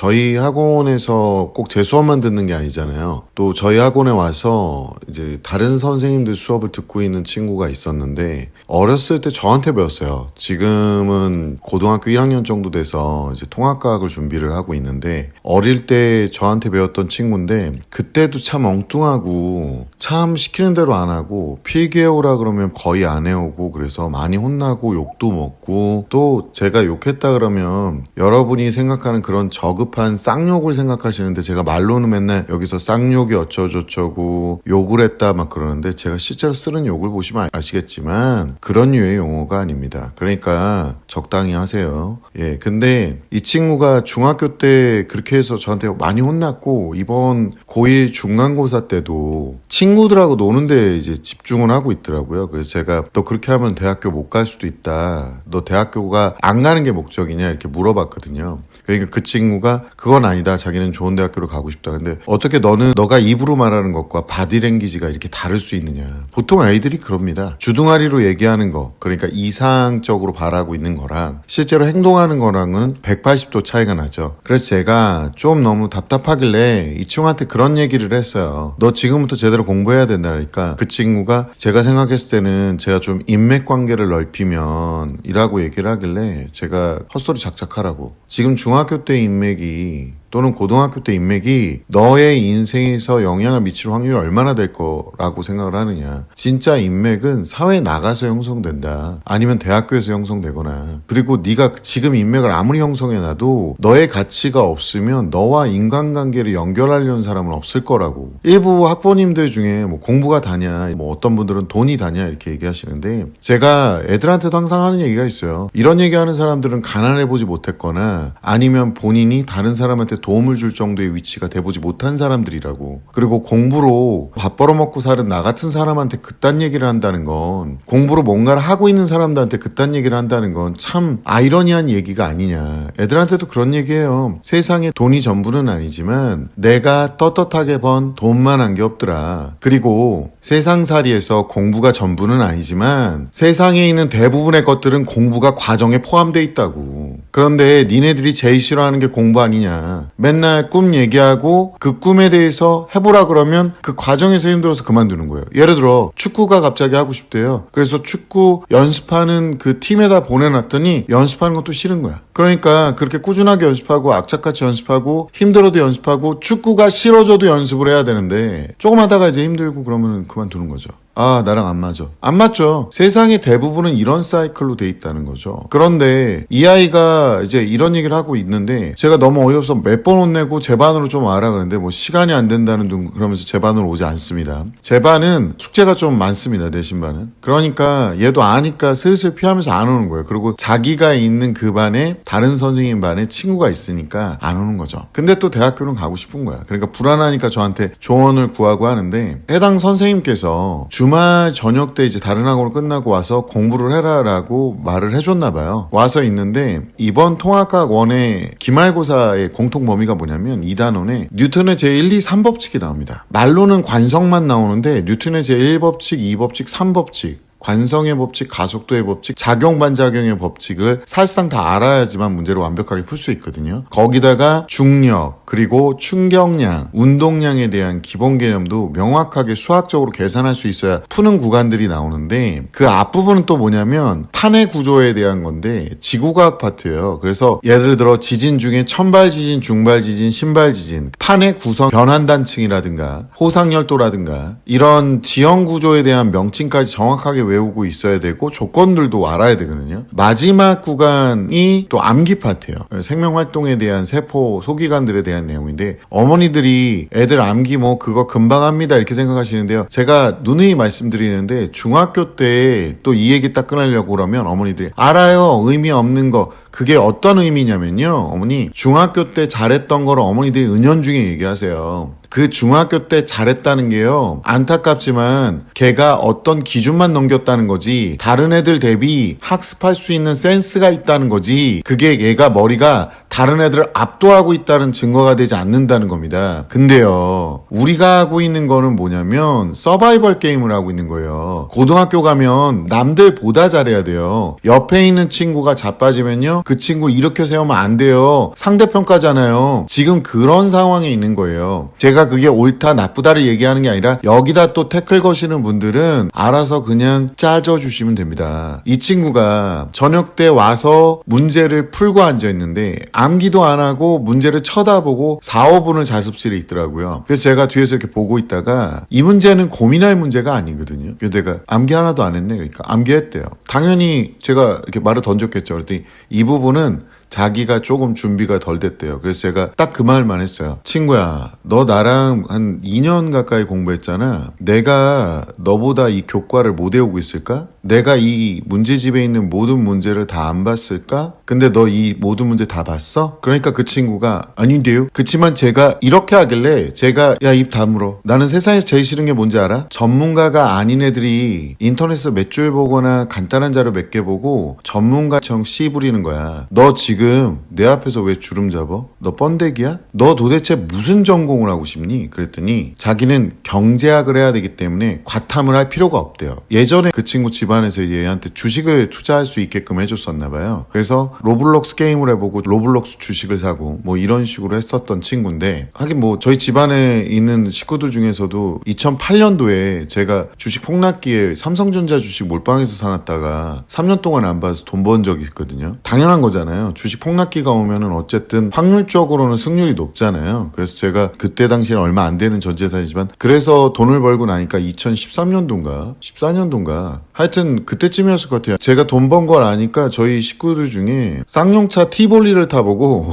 저희 학원에서 꼭 제 수업만 듣는 게 아니잖아요. 또 저희 학원에 와서 이제 다른 선생님들 수업을 듣고 있는 친구가 있었는데 어렸을 때 저한테 배웠어요. 지금은 고등학교 1학년 정도 돼서 이제 통합과학을 준비를 하고 있는데 어릴 때 저한테 배웠던 친구인데 그때도 참 엉뚱하고 참 시키는 대로 안 하고 필기해오라 그러면 거의 안 해오고 그래서 많이 혼나고 욕도 먹고 또 제가 욕했다 그러면 여러분이 생각하는 그런 저급한 쌍욕을 생각하시는데 제가 말로는 맨날 여기서 쌍욕이 어쩌고저쩌고 욕을 했다 막 그러는데 제가 실제로 쓰는 욕을 보시면 아시겠지만 그런 류의 용어가 아닙니다. 그러니까 적당히 하세요. 예, 근데 이 친구가 중학교 때 그렇게 해서 저한테 많이 혼났고 이번 고1 중간고사 때도 친구들하고 노는데 이제 집중을 하고 있더라고요. 그래서 제가 너 그렇게 하면 대학교 못 갈 수도 있다. 너 대학교가 안 가는 게 목적이냐 이렇게 물어봤거든요. 그러니까 그 친구가 그건 아니다. 자기는 좋은 대학교로 가고 싶다. 근데 어떻게 너가 입으로 말하는 것과 바디랭귀지가 이렇게 다를 수 있느냐. 보통 아이들이 그럽니다. 주둥아리로 얘기하는 거, 그러니까 이상적으로 바라고 있는 거랑 실제로 행동하는 거랑은 180도 차이가 나죠. 그래서 제가 좀 너무 답답하길래 이 친구한테 그런 얘기를 했어요. 너 지금부터 제대로 공부해야 된다니까. 그 친구가 제가 생각했을 때는 제가 좀 인맥 관계를 넓히면 이라고 얘기를 하길래 제가 헛소리 작작하라고. 지금 중학교 때 인맥이 또는 고등학교 때 인맥이 너의 인생에서 영향을 미칠 확률이 얼마나 될 거라고 생각을 하느냐. 진짜 인맥은 사회에 나가서 형성된다. 아니면 대학교에서 형성되거나. 그리고 네가 지금 인맥을 아무리 형성해놔도 너의 가치가 없으면 너와 인간관계를 연결하려는 사람은 없을 거라고. 일부 학부모님들 중에 뭐 공부가 다냐, 뭐 어떤 분들은 돈이 다냐 이렇게 얘기하시는데 제가 애들한테도 항상 하는 얘기가 있어요. 이런 얘기하는 사람들은 가난해보지 못했거나 아니면 본인이 다른 사람한테 도움을 줄 정도의 위치가 돼보지 못한 사람들이라고. 그리고 공부로 밥 벌어먹고 사는 나 같은 사람한테 그딴 얘기를 한다는 건, 공부로 뭔가를 하고 있는 사람들한테 그딴 얘기를 한다는 건 참 아이러니한 얘기가 아니냐. 애들한테도 그런 얘기해요. 세상에 돈이 전부는 아니지만 내가 떳떳하게 번 돈만 한 게 없더라. 그리고 세상살이에서 공부가 전부는 아니지만 세상에 있는 대부분의 것들은 공부가 과정에 포함되어 있다고. 그런데 니네들이 제일 싫어하는 게 공부 아니냐. 맨날 꿈 얘기하고 그 꿈에 대해서 해보라 그러면 그 과정에서 힘들어서 그만두는 거예요. 예를 들어 축구가 갑자기 하고 싶대요. 그래서 축구 연습하는 그 팀에다 보내놨더니 연습하는 것도 싫은 거야. 그러니까 그렇게 꾸준하게 연습하고 악착같이 연습하고 힘들어도 연습하고 축구가 싫어져도 연습을 해야 되는데 조금 하다가 이제 힘들고 그러면 그만두는 거죠. 아, 나랑 안 맞아. 안 맞죠. 세상의 대부분은 이런 사이클로 돼 있다는 거죠. 그런데 이 아이가 이제 이런 얘기를 하고 있는데 제가 너무 어이없어 몇 번 혼내고 제 반으로 좀 와라 그러는데 뭐 시간이 안 된다는 둥 그러면서 제 반으로 오지 않습니다. 제 반은 숙제가 좀 많습니다. 내신 반은. 그러니까 얘도 아니까 슬슬 피하면서 안 오는 거예요. 그리고 자기가 있는 그 반에 다른 선생님 반에 친구가 있으니까 안 오는 거죠. 근데 또 대학교는 가고 싶은 거야. 그러니까 불안하니까 저한테 조언을 구하고 하는데 해당 선생님께서 주말 저녁 때 이제 다른 학원을 끝나고 와서 공부를 해라라고 말을 해줬나 봐요. 와서 있는데 이번 통합과학 1의 기말고사의 공통 범위가 뭐냐면 2단원에 뉴턴의 제1, 2, 3법칙이 나옵니다. 말로는 관성만 나오는데 뉴턴의 제1법칙, 2법칙, 3법칙 관성의 법칙, 가속도의 법칙, 작용반작용의 법칙을 사실상 다 알아야지만 문제를 완벽하게 풀 수 있거든요. 거기다가 중력, 그리고 충격량, 운동량에 대한 기본 개념도 명확하게 수학적으로 계산할 수 있어야 푸는 구간들이 나오는데 그 앞부분은 또 뭐냐면 판의 구조에 대한 건데 지구과학 파트예요. 그래서 예를 들어 지진 중에 천발 지진, 중발 지진, 신발 지진, 판의 구성 변환단층이라든가 호상열도라든가 이런 지형 구조에 대한 명칭까지 정확하게 외우고 있어야 되고 조건들도 알아야 되거든요. 마지막 구간이 또 암기 파트예요. 생명활동에 대한 세포, 소기관들에 대한 내용인데 어머니들이 애들 암기 뭐 그거 금방 합니다 이렇게 생각하시는데요. 제가 누누이 말씀드리는데 중학교 때 또 이 얘기 딱 끊으려고 그러면 어머니들이 알아요. 의미 없는 거. 그게 어떤 의미냐면요. 어머니 중학교 때 잘했던 거를 어머니들이 은연중에 얘기하세요. 그 중학교 때 잘했다는 게요, 안타깝지만 걔가 어떤 기준만 넘겼다는 거지 다른 애들 대비 학습할 수 있는 센스가 있다는 거지, 그게 얘가 머리가 다른 애들을 압도하고 있다는 증거가 되지 않는다는 겁니다. 근데요, 우리가 하고 있는 거는 뭐냐면 서바이벌 게임을 하고 있는 거예요. 고등학교 가면 남들보다 잘해야 돼요. 옆에 있는 친구가 자빠지면요, 그 친구 이렇게 세우면 안 돼요. 상대평가잖아요. 지금 그런 상황에 있는 거예요. 제가 그게 옳다 나쁘다를 얘기하는 게 아니라 여기다 또 태클 거시는 분들은 알아서 그냥 짜져 주시면 됩니다. 이 친구가 저녁 때 와서 문제를 풀고 앉아있는데 암기도 안 하고 문제를 쳐다보고 4, 5분을 자습실에 있더라고요. 그래서 제가 뒤에서 이렇게 보고 있다가 이 문제는 고민할 문제가 아니거든요. 그래서 내가 암기 하나도 안 했네. 그러니까 암기했대요. 당연히 제가 이렇게 말을 던졌겠죠. 그랬더니 이 부분은 자기가 조금 준비가 덜 됐대요. 그래서 제가 딱 그 말만 했어요. 친구야, 너 나랑 한 2년 가까이 공부했잖아. 내가 너보다 이 교과를 못 외우고 있을까? 내가 이 문제집에 있는 모든 문제를 다 안 봤을까? 근데 너 이 모든 문제 다 봤어? 그러니까 그 친구가 아닌데요? 그치만 제가 이렇게 하길래 제가 야, 입 다물어. 나는 세상에서 제일 싫은 게 뭔지 알아? 전문가가 아닌 애들이 인터넷에서 몇 줄 보거나 간단한 자료 몇 개 보고 전문가청 씨 부리는 거야. 너 지금 내 앞에서 왜 주름 잡아? 너 번데기야? 너 도대체 무슨 전공을 하고 싶니? 그랬더니 자기는 경제학을 해야 되기 때문에 과탐을 할 필요가 없대요. 예전에 그 친구 집안에서 얘한테 주식을 투자할 수 있게끔 해줬었나 봐요. 그래서 로블록스 게임을 해보고 로블록스 주식을 사고 뭐 이런 식으로 했었던 친구인데, 하긴 뭐 저희 집안에 있는 식구들 중에서도 2008년도에 제가 주식 폭락기에 삼성전자 주식 몰빵해서 사놨다가 3년 동안 안 봐서 돈 번 적이 있거든요. 당연한 거잖아요. 주식 폭락기가 오면은 어쨌든 확률적으로는 승률이 높잖아요. 그래서 제가 그때 당시에는 얼마 안 되는 전 재산이지만 그래서 돈을 벌고 나니까 2013년도인가 14년도인가 하여튼 그때쯤이었을 것 같아요. 제가 돈 번 걸 아니까 저희 식구들 중에 쌍용차 티볼리를 타보고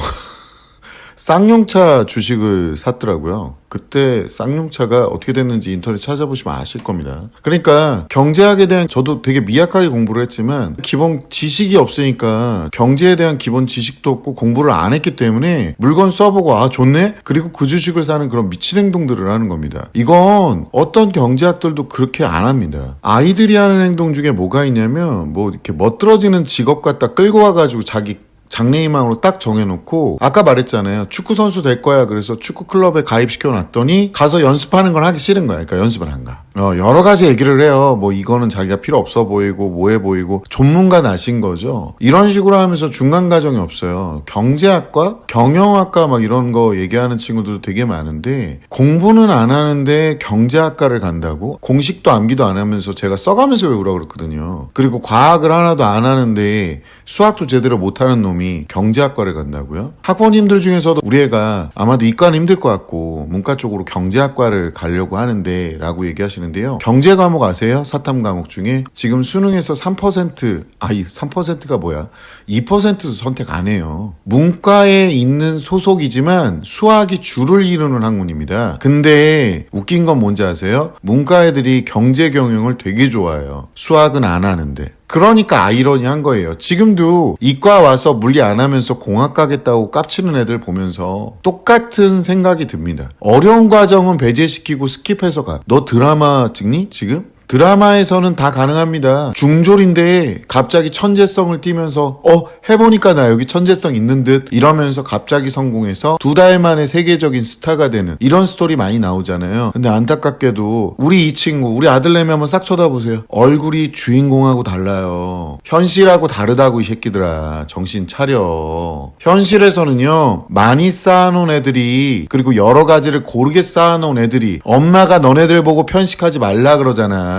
쌍용차 주식을 샀더라고요. 그때 쌍용차가 어떻게 됐는지 인터넷 찾아보시면 아실 겁니다. 그러니까 경제학에 대한, 저도 되게 미약하게 공부를 했지만 기본 지식이 없으니까 경제에 대한 기본 지식도 없고 공부를 안 했기 때문에 물건 써보고 아 좋네? 그리고 그 주식을 사는 그런 미친 행동들을 하는 겁니다. 이건 어떤 경제학들도 그렇게 안 합니다. 아이들이 하는 행동 중에 뭐가 있냐면 뭐 이렇게 멋들어지는 직업 갖다 끌고 와가지고 자기 장래희망으로 딱 정해놓고, 아까 말했잖아요. 축구 선수 될 거야. 그래서 축구 클럽에 가입시켜놨더니 가서 연습하는 건 하기 싫은 거야. 그러니까 연습을 안 가. 여러 가지 얘기를 해요. 뭐 이거는 자기가 필요 없어 보이고 뭐해 보이고 전문가 나신 거죠. 이런 식으로 하면서 중간 과정이 없어요. 경제학과, 경영학과 막 이런 거 얘기하는 친구들도 되게 많은데 공부는 안 하는데 경제학과를 간다고? 공식도 암기도 안 하면서 제가 써가면서 외우라고 그랬거든요. 그리고 과학을 하나도 안 하는데 수학도 제대로 못하는 놈이 경제학과를 간다고요? 학부모님들 중에서도 우리 애가 아마도 이과는 힘들 것 같고 문과 쪽으로 경제학과를 가려고 하는데 라고 얘기하시는데요. 경제 과목 아세요? 사탐 과목 중에 지금 수능에서 3%, 이 3%가 뭐야? 2%도 선택 안 해요. 문과에 있는 소속이지만 수학이 줄을 이루는 학문입니다. 근데 웃긴 건 뭔지 아세요? 문과 애들이 경제 경영을 되게 좋아해요. 수학은 안 하는데. 그러니까 아이러니한 거예요. 지금도 이과 와서 물리 안 하면서 공학 가겠다고 깝치는 애들 보면서 똑같은 생각이 듭니다. 어려운 과정은 배제시키고 스킵해서 가. 너 드라마 찍니? 지금? 드라마에서는 다 가능합니다. 중졸인데 갑자기 천재성을 띠면서 해보니까 나 여기 천재성 있는 듯 이러면서 갑자기 성공해서 2달 만에 세계적인 스타가 되는 이런 스토리 많이 나오잖아요. 근데 안타깝게도 우리 이 친구, 우리 아들내미 한번 싹 쳐다보세요. 얼굴이 주인공하고 달라요. 현실하고 다르다고 이 새끼들아. 정신 차려. 현실에서는요, 많이 쌓아놓은 애들이, 그리고 여러 가지를 고르게 쌓아놓은 애들이 엄마가 너네들 보고 편식하지 말라 그러잖아.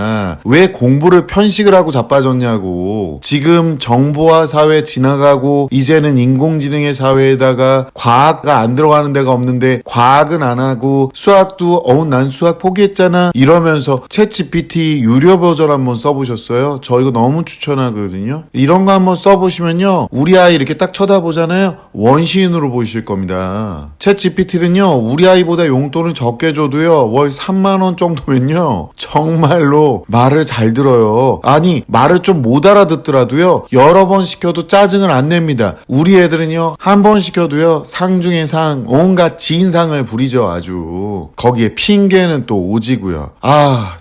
왜 공부를 편식을 하고 자빠졌냐고. 지금 정보화 사회 지나가고 이제는 인공지능의 사회에다가 과학가 안 들어가는 데가 없는데 과학은 안 하고 수학도 난 수학 포기했잖아 이러면서 챗 GPT 유료 버전 한번 써보셨어요? 저 이거 너무 추천하거든요. 이런 거 한번 써보시면요, 우리 아이 이렇게 딱 쳐다보잖아요, 원시인으로 보이실 겁니다. 챗 GPT는요 우리 아이보다 용돈을 적게 줘도요 월 3만 원 정도면요 정말로 그래요. 말을 잘 들어요. 아니 말을 좀 못 알아듣더라도요. 여러 번 시켜도 짜증을 안 냅니다. 우리 애들은요. 한 번 시켜도요. 상 중에 상 온갖 지인상을 부리죠. 아주. 거기에 핑계는 또 오지고요.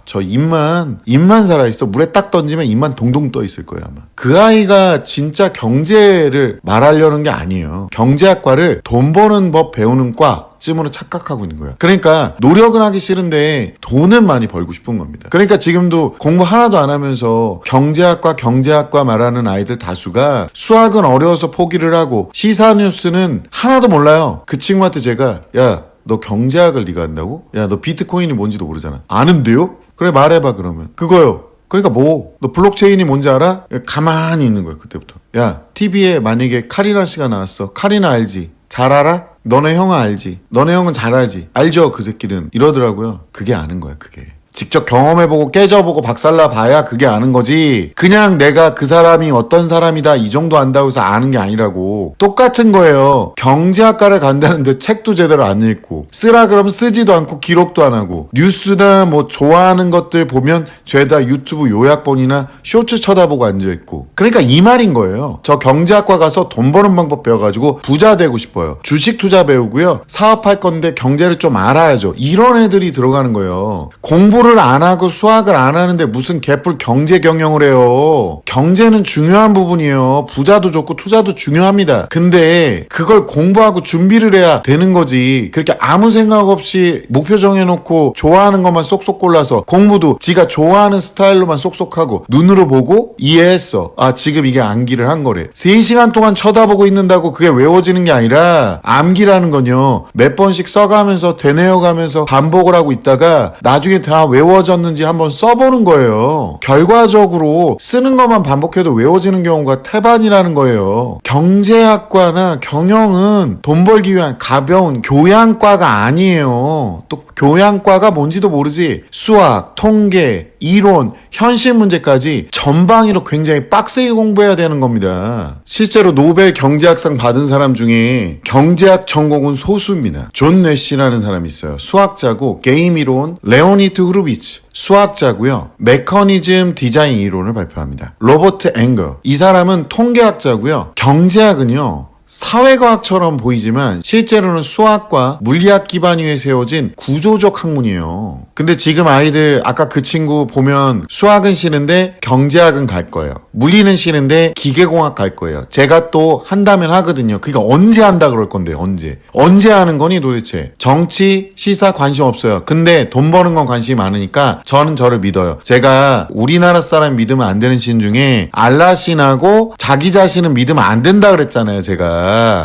저 입만 살아있어. 물에 딱 던지면 입만 동동 떠 있을 거예요 아마. 그 아이가 진짜 경제를 말하려는 게 아니에요. 경제학과를 돈 버는 법 배우는 과 쯤으로 착각하고 있는 거예요. 그러니까 노력은 하기 싫은데 돈은 많이 벌고 싶은 겁니다. 그러니까 지금도 공부 하나도 안 하면서 경제학과 말하는 아이들 다수가 수학은 어려워서 포기를 하고 시사 뉴스는 하나도 몰라요. 그 친구한테 제가 너 경제학을 네가 한다고? 너 비트코인이 뭔지도 모르잖아. 아는데요? 그래 말해봐 그러면. 그거요. 그러니까 너 블록체인이 뭔지 알아? 가만히 있는 거예요 그때부터. TV에 만약에 카리나 씨가 나왔어. 카리나 알지? 잘 알아? 너네 형은 알지? 너네 형은 잘 알지? 알죠 그 새끼는. 이러더라고요. 그게 아는 거야 그게. 직접 경험해보고 깨져보고 박살나 봐야 그게 아는 거지. 그냥 내가 그 사람이 어떤 사람이다 이 정도 안다고 해서 아는 게 아니라고. 똑같은 거예요. 경제학과를 간다는데 책도 제대로 안 읽고 쓰라 그러면 쓰지도 않고 기록도 안 하고 뉴스나 뭐 좋아하는 것들 보면 죄다 유튜브 요약본이나 쇼츠 쳐다보고 앉아있고. 그러니까 이 말인 거예요. 저 경제학과 가서 돈 버는 방법 배워가지고 부자 되고 싶어요. 주식 투자 배우고요. 사업할 건데 경제를 좀 알아야죠. 이런 애들이 들어가는 거예요. 공부를 안 하고 수학을 안 하는데 무슨 개뿔 경제 경영을 해요. 경제는 중요한 부분이에요. 부자도 좋고 투자도 중요합니다. 근데 그걸 공부하고 준비를 해야 되는 거지. 그렇게 아무 생각 없이 목표 정해놓고 좋아하는 것만 쏙쏙 골라서 공부도 지가 좋아하는 스타일로만 쏙쏙 하고 눈으로 보고 이해했어. 지금 이게 암기를 한 거래. 3시간 동안 쳐다보고 있는다고 그게 외워지는 게 아니라 암기라는 건요. 몇 번씩 써가면서 되뇌어가면서 반복을 하고 있다가 나중에 다 외워졌는지 한번 써보는 거예요. 결과적으로 쓰는 것만 반복해도 외워지는 경우가 태반이라는 거예요. 경제학과나 경영은 돈 벌기 위한 가벼운 교양과가 아니에요. 또 교양과가 뭔지도 모르지. 수학, 통계, 이론, 현실 문제까지 전방위로 굉장히 빡세게 공부해야 되는 겁니다. 실제로 노벨 경제학상 받은 사람 중에 경제학 전공은 소수입니다. 존 뇌시라는 사람이 있어요. 수학자고 게임 이론, 레오니드 후르비츠 수학자고요. 메커니즘 디자인 이론을 발표합니다. 로버트 앵거 이 사람은 통계학자고요. 경제학은요. 사회과학처럼 보이지만 실제로는 수학과 물리학 기반 위에 세워진 구조적 학문이에요. 근데 지금 아이들 아까 그 친구 보면 수학은 싫은데 경제학은 갈 거예요. 물리는 싫은데 기계공학 갈 거예요. 제가 또 한다면 하거든요. 그러니까 언제 한다 그럴 건데 언제 하는 거니 도대체. 정치, 시사 관심 없어요. 근데 돈 버는 건 관심이 많으니까 저는 저를 믿어요. 제가 우리나라 사람 믿으면 안 되는 신 중에 알라신하고 자기 자신은 믿으면 안 된다 그랬잖아요. 제가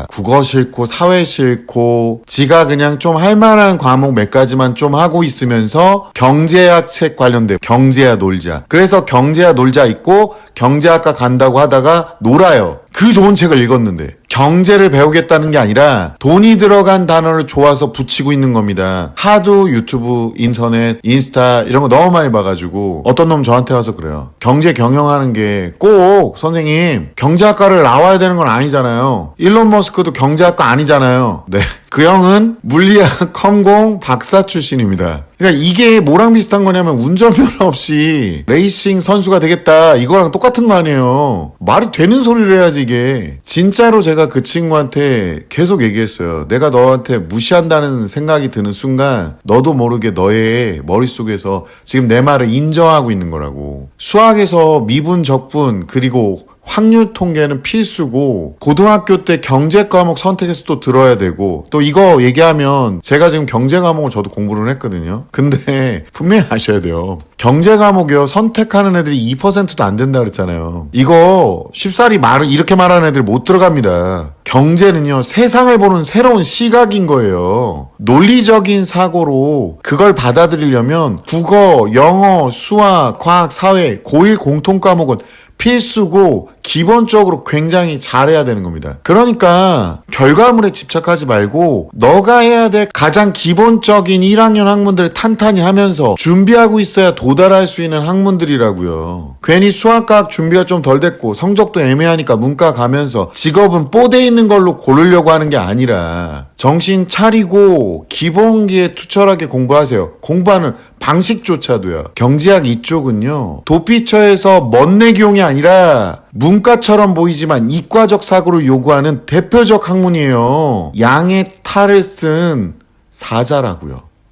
국어 싫고 사회 싫고 지가 그냥 좀 할 만한 과목 몇 가지만 좀 하고 있으면서 경제학 책 관련돼 경제야 놀자. 그래서 경제야 놀자 있고 경제학과 간다고 하다가 놀아요. 그 좋은 책을 읽었는데 경제를 배우겠다는 게 아니라 돈이 들어간 단어를 좋아서 붙이고 있는 겁니다. 하도 유튜브, 인터넷, 인스타 이런 거 너무 많이 봐가지고 어떤 놈 저한테 와서 그래요. 경제 경영하는 게 꼭 선생님 경제학과를 나와야 되는 건 아니잖아요. 일론 머스크도 경제학과 아니잖아요. 네. 그 형은 물리학 컴공 박사 출신입니다. 그러니까 이게 뭐랑 비슷한 거냐면 운전면허 없이 레이싱 선수가 되겠다 이거랑 똑같은 거 아니에요. 말이 되는 소리를 해야지 이게. 진짜로 제가 그 친구한테 계속 얘기했어요. 내가 너한테 무시한다는 생각이 드는 순간 너도 모르게 너의 머릿속에서 지금 내 말을 인정하고 있는 거라고. 수학에서 미분, 적분 그리고 확률 통계는 필수고 고등학교 때 경제 과목 선택해서 또 들어야 되고 또 이거 얘기하면 제가 지금 경제 과목을 저도 공부를 했거든요. 근데 분명히 아셔야 돼요. 경제 과목이요. 선택하는 애들이 2%도 안 된다 그랬잖아요. 이거 쉽사리 이렇게 말하는 애들 못 들어갑니다. 경제는요. 세상을 보는 새로운 시각인 거예요. 논리적인 사고로 그걸 받아들이려면 국어, 영어, 수학, 과학, 사회, 고1 공통 과목은 필수고 기본적으로 굉장히 잘해야 되는 겁니다. 그러니까 결과물에 집착하지 말고 너가 해야 될 가장 기본적인 1학년 학문들을 탄탄히 하면서 준비하고 있어야 도달할 수 있는 학문들이라고요. 괜히 수학과학 준비가 좀 덜 됐고 성적도 애매하니까 문과 가면서 직업은 뽀대 있는 걸로 고르려고 하는 게 아니라 정신 차리고 기본기에 투철하게 공부하세요. 공부하는 방식조차도요. 경제학 이쪽은요. 도피처에서 먼내기용이 아니라 문과처럼 보이지만 이과적 사고를 요구하는 대표적 학문이에요. 양의 탈을 쓴 사자라고요.